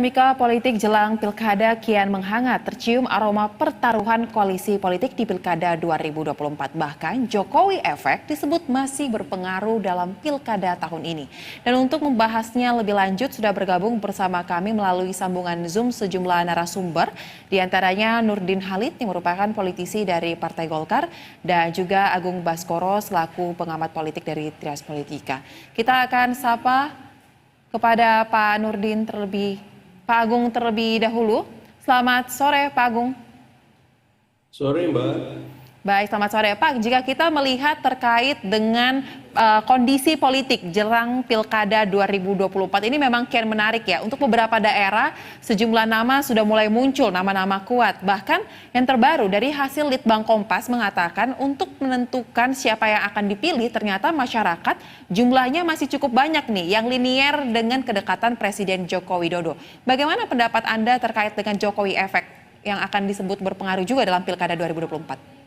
Dinamika politik jelang Pilkada kian menghangat, tercium aroma pertaruhan koalisi politik di Pilkada 2024. Bahkan Jokowi efek disebut masih berpengaruh dalam Pilkada tahun ini. Dan untuk membahasnya lebih lanjut sudah bergabung bersama kami melalui sambungan Zoom sejumlah narasumber, diantaranya Nurdin Halid yang merupakan politisi dari Partai Golkar dan juga Agung Baskoro selaku pengamat politik dari Trias Politika. Kita akan sapa kepada Pak Nurdin Pak Agung terlebih dahulu. Selamat sore Pak Agung. Sore Mbak. Baik, selamat sore Pak. Jika kita melihat terkait dengan kondisi politik jelang Pilkada 2024 ini memang kian menarik ya. Untuk beberapa daerah sejumlah nama sudah mulai muncul, nama-nama kuat. Bahkan yang terbaru dari hasil Litbang Kompas mengatakan untuk menentukan siapa yang akan dipilih ternyata masyarakat jumlahnya masih cukup banyak nih yang linier dengan kedekatan Presiden Joko Widodo. Bagaimana pendapat Anda terkait dengan Jokowi efek yang akan disebut berpengaruh juga dalam Pilkada 2024?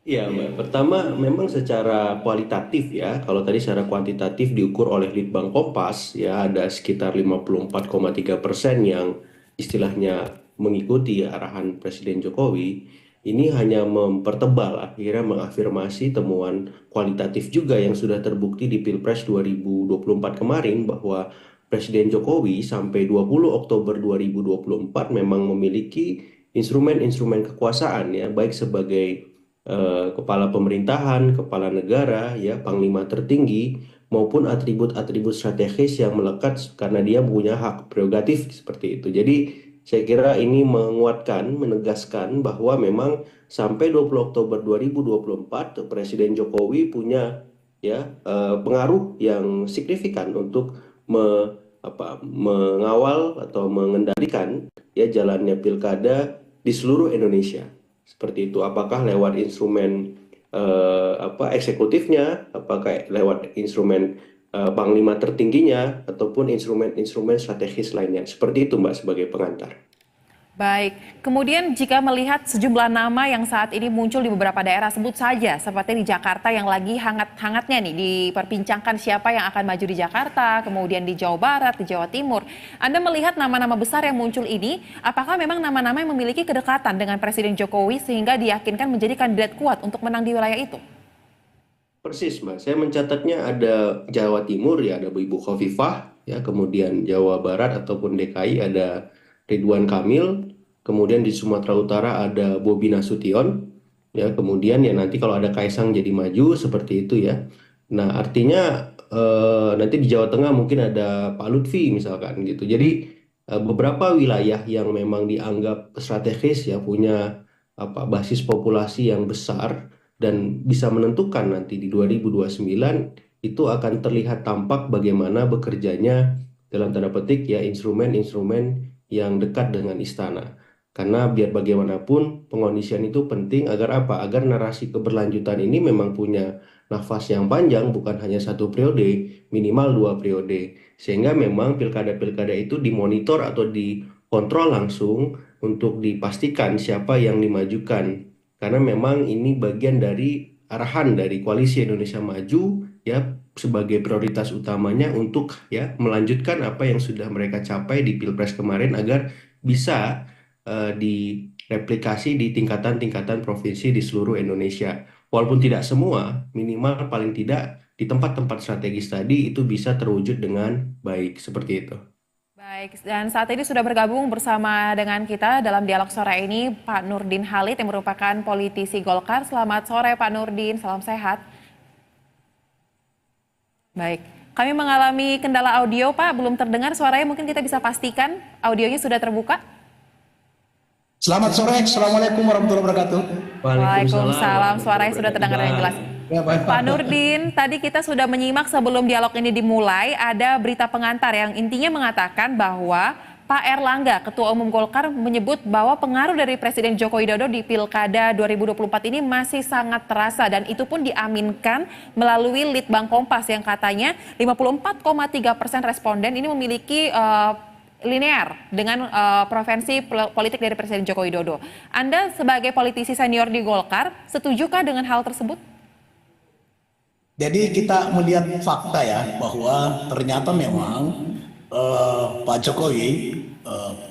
Iya Mbak, pertama memang secara kualitatif ya, kalau tadi secara kuantitatif diukur oleh Litbang Kompas ya ada sekitar 54,3% yang istilahnya mengikuti arahan Presiden Jokowi. Ini hanya mempertebal akhirnya mengafirmasi temuan kualitatif juga yang sudah terbukti di Pilpres 2024 kemarin bahwa Presiden Jokowi sampai 20 Oktober 2024 memang memiliki instrumen-instrumen kekuasaan ya, baik sebagai kepala pemerintahan, kepala negara, ya, panglima tertinggi, maupun atribut-atribut strategis yang melekat karena dia punya hak prerogatif seperti itu. Jadi saya kira ini menguatkan, menegaskan bahwa memang sampai 20 Oktober 2024 Presiden Jokowi punya ya pengaruh yang signifikan untuk mengawal atau mengendalikan ya jalannya pilkada di seluruh Indonesia. Seperti itu, apakah lewat instrumen eksekutifnya, apakah lewat instrumen panglima tertingginya, ataupun instrumen-instrumen strategis lainnya. Seperti itu Mbak sebagai pengantar. Baik, kemudian jika melihat sejumlah nama yang saat ini muncul di beberapa daerah, sebut saja seperti di Jakarta yang lagi hangat-hangatnya nih diperbincangkan siapa yang akan maju di Jakarta, kemudian di Jawa Barat, di Jawa Timur. Anda melihat nama-nama besar yang muncul ini, apakah memang nama-nama yang memiliki kedekatan dengan Presiden Jokowi sehingga diyakinkan menjadi kandidat kuat untuk menang di wilayah itu? Persis Mbak, saya mencatatnya ada Jawa Timur ya, ada Ibu Khofifah, ya, kemudian Jawa Barat ataupun DKI ada Ridwan Kamil, kemudian di Sumatera Utara ada Bobi Nasution, ya, kemudian ya nanti kalau ada Kaisang jadi maju seperti itu ya. Nah artinya nanti di Jawa Tengah mungkin ada Pak Lutfi misalkan gitu. Jadi beberapa wilayah yang memang dianggap strategis ya punya basis populasi yang besar dan bisa menentukan nanti di 2029 itu akan terlihat tampak bagaimana bekerjanya dalam tanda petik ya instrumen-instrumen yang dekat dengan istana. Karena biar bagaimanapun pengondisian itu penting agar apa? Agar narasi keberlanjutan ini memang punya nafas yang panjang, bukan hanya satu periode, minimal 2 periode. Sehingga memang pilkada-pilkada itu dimonitor atau dikontrol langsung untuk dipastikan siapa yang dimajukan. Karena memang ini bagian dari arahan dari Koalisi Indonesia Maju ya sebagai prioritas utamanya untuk ya melanjutkan apa yang sudah mereka capai di Pilpres kemarin agar bisa direplikasi di tingkatan-tingkatan provinsi di seluruh Indonesia. Walaupun tidak semua, minimal paling tidak di tempat-tempat strategis tadi itu bisa terwujud dengan baik seperti itu. Baik, dan saat ini sudah bergabung bersama dengan kita dalam dialog sore ini Pak Nurdin Halid yang merupakan politisi Golkar. Selamat sore Pak Nurdin, salam sehat. Baik, kami mengalami kendala audio Pak, belum terdengar suaranya, mungkin kita bisa pastikan audionya sudah terbuka? Selamat sore, Assalamualaikum warahmatullahi wabarakatuh. Waalaikumsalam, suaranya sudah terdengar dengan jelas. Ya, baik. Pak Nurdin, tadi kita sudah menyimak sebelum dialog ini dimulai, ada berita pengantar yang intinya mengatakan bahwa Pak Erlangga, Ketua Umum Golkar, menyebut bahwa pengaruh dari Presiden Joko Widodo di Pilkada 2024 ini masih sangat terasa dan itu pun diaminkan melalui Litbang Kompas yang katanya 54,3% responden ini memiliki linear dengan preferensi politik dari Presiden Joko Widodo. Anda sebagai politisi senior di Golkar, setujukah dengan hal tersebut? Jadi kita melihat fakta ya bahwa ternyata memang Pak Jokowi,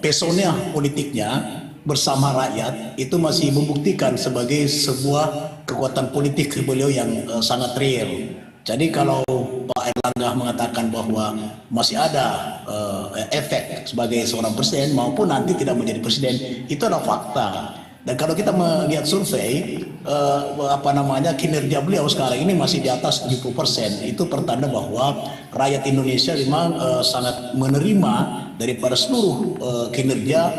pesona politiknya bersama rakyat itu masih membuktikan sebagai sebuah kekuatan politik beliau yang sangat real. Jadi kalau Pak Erlangga mengatakan bahwa masih ada efek sebagai seorang presiden maupun nanti tidak menjadi presiden, itu adalah fakta. Dan kalau kita melihat survei kinerja beliau sekarang ini masih di atas 70%, itu pertanda bahwa rakyat Indonesia memang sangat menerima daripada seluruh kinerja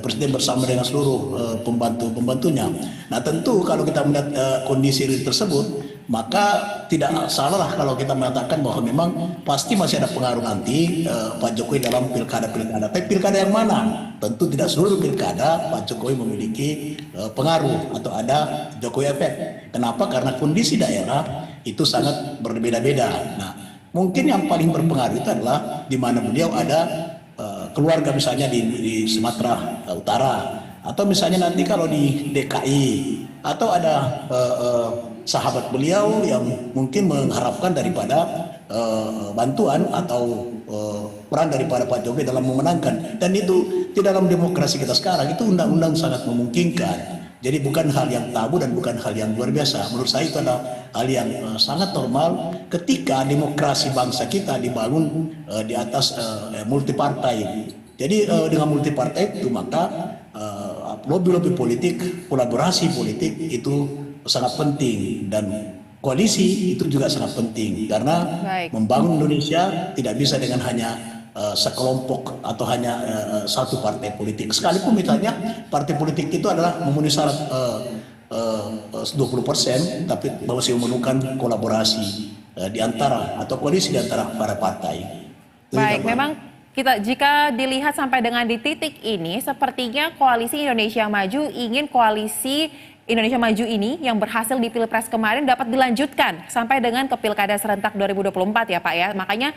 presiden bersama dengan seluruh pembantu-pembantunya. Nah tentu kalau kita melihat kondisi tersebut, maka tidak salah kalau kita mengatakan bahwa memang pasti masih ada pengaruh nanti Pak Jokowi dalam pilkada-pilkada. Tapi pilkada yang mana? Tentu tidak seluruh pilkada Pak Jokowi memiliki pengaruh atau ada Jokowi efek. Kenapa? Karena kondisi daerah itu sangat berbeda-beda. Nah, mungkin yang paling berpengaruh itu adalah di mana beliau ada keluarga, misalnya di Sumatera Utara, atau misalnya nanti kalau di DKI, atau ada sahabat beliau yang mungkin mengharapkan daripada bantuan atau peran daripada Pak Jokowi dalam memenangkan. Dan itu di dalam demokrasi kita sekarang itu undang-undang sangat memungkinkan. Jadi bukan hal yang tabu dan bukan hal yang luar biasa. Menurut saya itu adalah hal yang sangat normal ketika demokrasi bangsa kita dibangun di atas multipartai. Jadi dengan multipartai itu maka lobby-lobby politik, kolaborasi politik itu sangat penting, dan koalisi itu juga sangat penting karena membangun Indonesia tidak bisa dengan hanya sekelompok atau hanya satu partai politik. Sekalipun misalnya partai politik itu adalah memenuhi syarat 20%, tapi masih memerlukan kolaborasi di antara atau koalisi di antara para partai. Baik, memang jika dilihat sampai dengan di titik ini, sepertinya koalisi Indonesia Maju ingin koalisi Indonesia Maju ini yang berhasil di Pilpres kemarin dapat dilanjutkan sampai dengan ke Pilkada serentak 2024 ya Pak ya. Makanya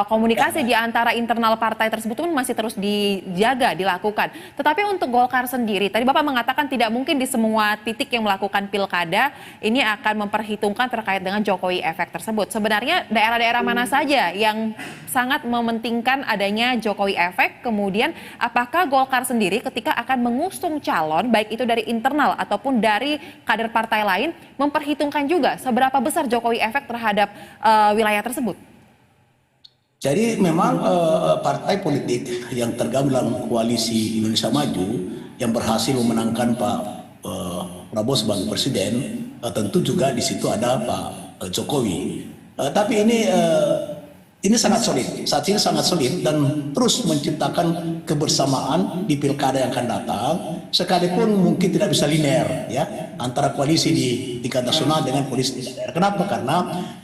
komunikasi di antara internal partai tersebut pun masih terus dijaga, dilakukan. Tetapi untuk Golkar sendiri, tadi Bapak mengatakan tidak mungkin di semua titik yang melakukan Pilkada ini akan memperhitungkan terkait dengan Jokowi efek tersebut. Sebenarnya daerah-daerah mana saja yang sangat mementingkan adanya Jokowi efek? Kemudian apakah Golkar sendiri ketika akan mengusung calon, baik itu dari internal ataupun dari kader partai lain, memperhitungkan juga seberapa besar Jokowi efek terhadap wilayah tersebut? Jadi memang partai politik yang tergabung dalam koalisi Indonesia Maju yang berhasil memenangkan Pak Prabowo sebagai presiden, tentu juga di situ ada Pak Jokowi. Tapi ini sangat solid, saat ini sangat solid dan terus menciptakan kebersamaan di pilkada yang akan datang, sekalipun mungkin tidak bisa linear ya antara koalisi di tingkat nasional dengan koalisi di daerah. Kenapa? Karena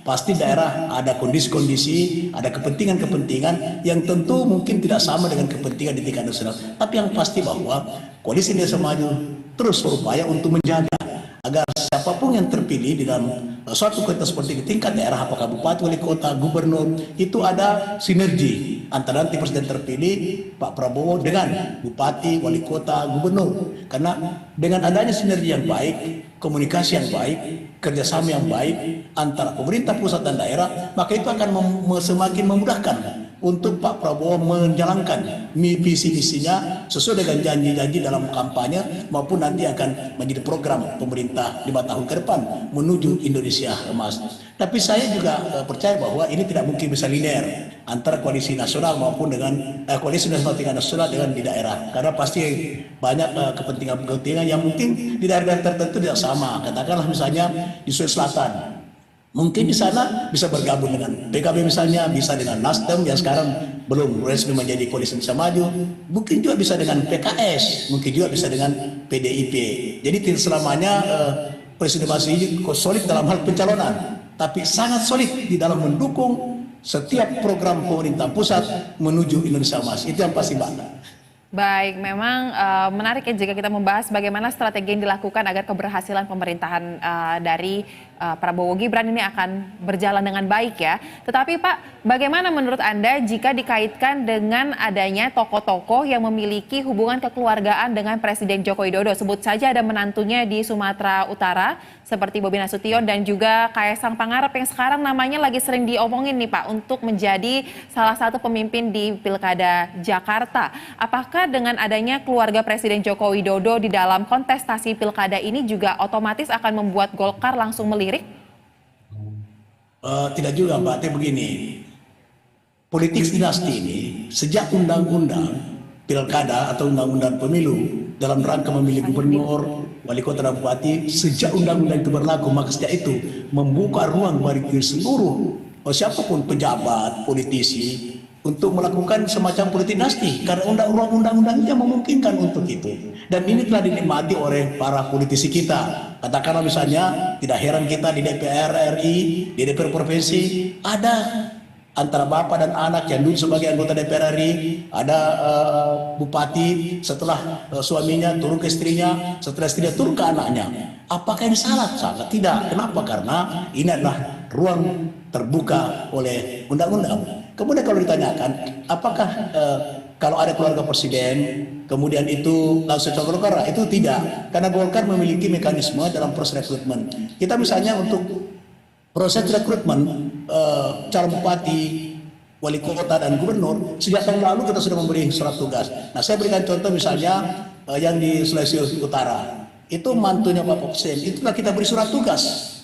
pasti daerah ada kondisi-kondisi, ada kepentingan-kepentingan yang tentu mungkin tidak sama dengan kepentingan di tingkat nasional. Tapi yang pasti bahwa koalisi Indonesia Maju terus berupaya untuk menjaga agar siapapun yang terpilih di dalam suatu kualitas politik di tingkat daerah, apakah bupati, wali kota, gubernur, itu ada sinergi antara nanti presiden terpilih Pak Prabowo dengan bupati, wali kota, gubernur. Karena dengan adanya sinergi yang baik, komunikasi yang baik, kerjasama yang baik antara pemerintah pusat dan daerah, maka itu akan semakin memudahkan untuk Pak Prabowo menjalankan visi-misinya sesuai dengan janji-janji dalam kampanye maupun nanti akan menjadi program pemerintah 5 tahun ke depan menuju Indonesia Emas. Tapi saya juga percaya bahwa ini tidak mungkin bisa linear antara koalisi nasional maupun dengan koalisi nasional dengan di daerah, karena pasti banyak kepentingan-kepentingan yang mungkin di daerah tertentu tidak sama. Katakanlah misalnya di Sulawesi Selatan, mungkin di sana bisa bergabung dengan PKB misalnya, bisa dengan Nasdem yang sekarang belum resmi menjadi koalisi Indonesia Maju, mungkin juga bisa dengan PKS, mungkin juga bisa dengan PDIP. Jadi tidak selamanya Presiden masih solid dalam hal pencalonan, tapi sangat solid di dalam mendukung setiap program pemerintah pusat menuju Indonesia Emas. Itu yang pasti, Mbak. Baik, memang menarik ya jika kita membahas bagaimana strategi yang dilakukan agar keberhasilan pemerintahan dari Prabowo Gibran ini akan berjalan dengan baik ya. Tetapi Pak, bagaimana menurut Anda jika dikaitkan dengan adanya tokoh-tokoh yang memiliki hubungan kekeluargaan dengan Presiden Joko Widodo? Sebut saja ada menantunya di Sumatera Utara seperti Bobi Nasution dan juga Kaisang Pangarep yang sekarang namanya lagi sering diomongin nih Pak untuk menjadi salah satu pemimpin di Pilkada Jakarta. Apakah dengan adanya keluarga Presiden Joko Widodo di dalam kontestasi Pilkada ini juga otomatis akan membuat Golkar langsung melirik? Tidak juga Mbak, tapi begini, politik dinasti ini sejak undang-undang pilkada atau undang-undang pemilu dalam rangka memilih gubernur, wali kota dan bupati, sejak undang-undang itu berlaku, maka sejak itu membuka ruang bagi seluruh siapapun pejabat, politisi untuk melakukan semacam politik dinasti karena undang-undangnya memungkinkan untuk itu. Dan ini telah dinikmati oleh para politisi kita. Katakanlah misalnya, tidak heran kita di DPR RI, di DPR provinsi ada antara bapak dan anak yang dulu sebagai anggota DPR RI, ada bupati setelah suaminya turun ke istrinya, setelah istrinya turun ke anaknya. Apakah ini salah? Sangat tidak. Kenapa? Karena ini adalah ruang terbuka oleh undang-undang. Kemudian kalau ditanyakan, apakah kalau ada keluarga presiden, kemudian itu langsung calon Golkar? Itu tidak, karena Golkar memiliki mekanisme dalam proses rekrutmen. Kita misalnya untuk proses rekrutmen calon bupati, wali kota dan gubernur, sejak tahun lalu kita sudah memberi surat tugas. Nah, saya berikan contoh misalnya yang di Sulawesi Utara, itu mantunya Pak Presiden, itulah kita beri surat tugas.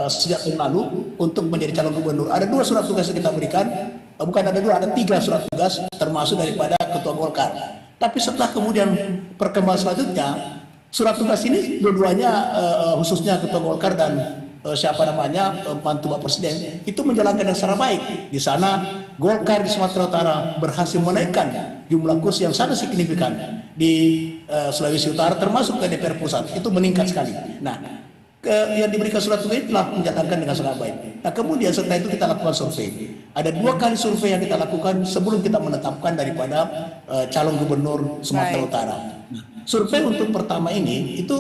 Sejak tahun lalu untuk menjadi calon gubernur. Ada 2 surat tugas yang kita berikan, bukan ada 2, ada 3 surat tugas termasuk daripada ketua Golkar. Tapi setelah kemudian perkembangan selanjutnya, surat tugas ini dua-duanya khususnya ketua Golkar dan siapa namanya mantu Pak Presiden itu menjalankan yang secara baik. Di sana Golkar di Sumatera Utara berhasil menaikkan jumlah kursi yang sangat signifikan di Sulawesi Utara termasuk ke DPR pusat itu meningkat sekali. Nah, yang diberikan surat tugas telah menjalankan dengan sangat baik. Nah, kemudian setelah itu kita lakukan survei. Ada 2 kali survei yang kita lakukan sebelum kita menetapkan daripada calon gubernur Sumatera Utara. Nah, survei untuk pertama ini itu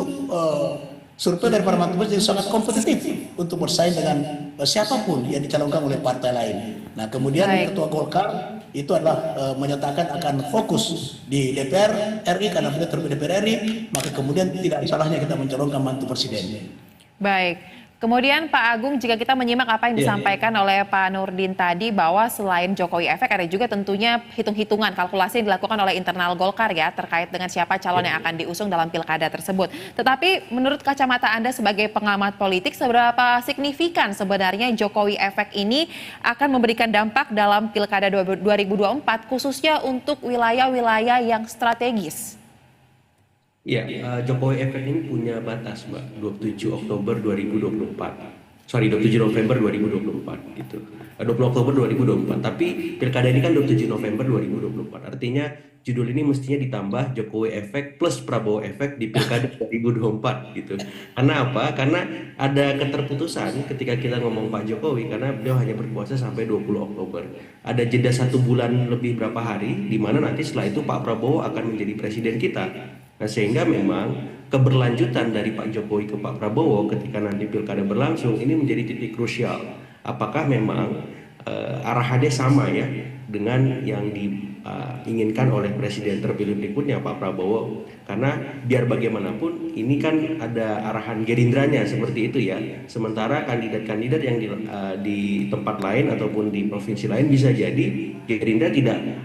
survei dari para mantu yang sangat kompetitif untuk bersaing dengan siapapun yang dicalonkan oleh partai lain. Nah, kemudian ketua Golkar itu adalah menyatakan akan fokus di DPR RI karena beliau terpilih DPR RI, maka kemudian tidak salahnya kita mencalonkan mantu presiden. Baik, kemudian Pak Agung, jika kita menyimak apa yang disampaikan oleh Pak Nurdin tadi bahwa selain Jokowi efek ada juga tentunya hitung-hitungan kalkulasi yang dilakukan oleh internal Golkar ya terkait dengan siapa calon yang akan diusung dalam pilkada tersebut. Tetapi menurut kacamata Anda sebagai pengamat politik, seberapa signifikan sebenarnya Jokowi efek ini akan memberikan dampak dalam pilkada 2024 khususnya untuk wilayah-wilayah yang strategis? Ya, Jokowi efek ini punya batas, Mbak, 27 Oktober 2024. Sorry, 27 November 2024 gitu. 20 Oktober 2024, tapi pilkada ini kan 27 November 2024. Artinya judul ini mestinya ditambah Jokowi efek plus Prabowo efek di pilkada 2024 gitu. Karena apa? Karena ada keterputusan ketika kita ngomong Pak Jokowi karena beliau hanya berkuasa sampai 20 Oktober. Ada jeda 1 bulan lebih berapa hari di mana nanti setelah itu Pak Prabowo akan menjadi presiden kita. Nah, sehingga memang keberlanjutan dari Pak Jokowi ke Pak Prabowo ketika nanti pilkada berlangsung ini menjadi titik krusial. Apakah memang arahannya sama ya dengan yang diinginkan oleh presiden terpilih berikutnya Pak Prabowo? Karena biar bagaimanapun ini kan ada arahan Gerindranya seperti itu ya. Sementara kandidat-kandidat yang di tempat lain ataupun di provinsi lain bisa jadi Gerindra tidak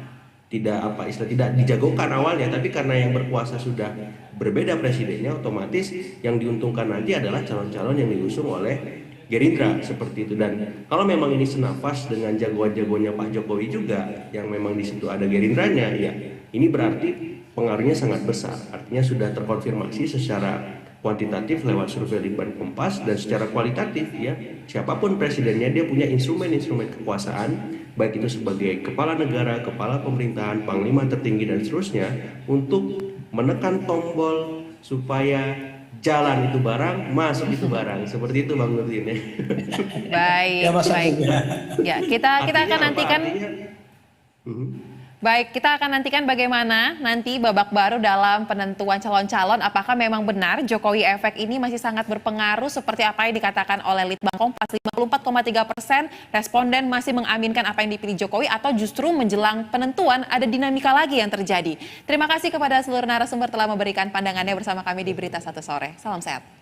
dijagokan awalnya, tapi karena yang berkuasa sudah berbeda presidennya, otomatis yang diuntungkan nanti adalah calon-calon yang diusung oleh Gerindra seperti itu. Dan kalau memang ini senafas dengan jagoan-jagoannya Pak Jokowi juga yang memang di situ ada Gerindranya, ya ini berarti pengaruhnya sangat besar. Artinya sudah terkonfirmasi secara kuantitatif lewat survei Litbang Kompas dan secara kualitatif ya siapapun presidennya dia punya instrumen-instrumen kekuasaan baik itu sebagai kepala negara, kepala pemerintahan, panglima tertinggi dan seterusnya untuk menekan tombol supaya jalan itu barang, masuk itu barang. Seperti itu Bang Nurdin ya. Baik, baik. Ya, kita akan nantikan. Baik, kita akan nantikan bagaimana nanti babak baru dalam penentuan calon-calon. Apakah memang benar Jokowi efek ini masih sangat berpengaruh seperti apa yang dikatakan oleh Litbang Kompas, 54,3% responden masih mengaminkan apa yang dipilih Jokowi, atau justru menjelang penentuan ada dinamika lagi yang terjadi. Terima kasih kepada seluruh narasumber telah memberikan pandangannya bersama kami di Berita Satu Sore. Salam sehat.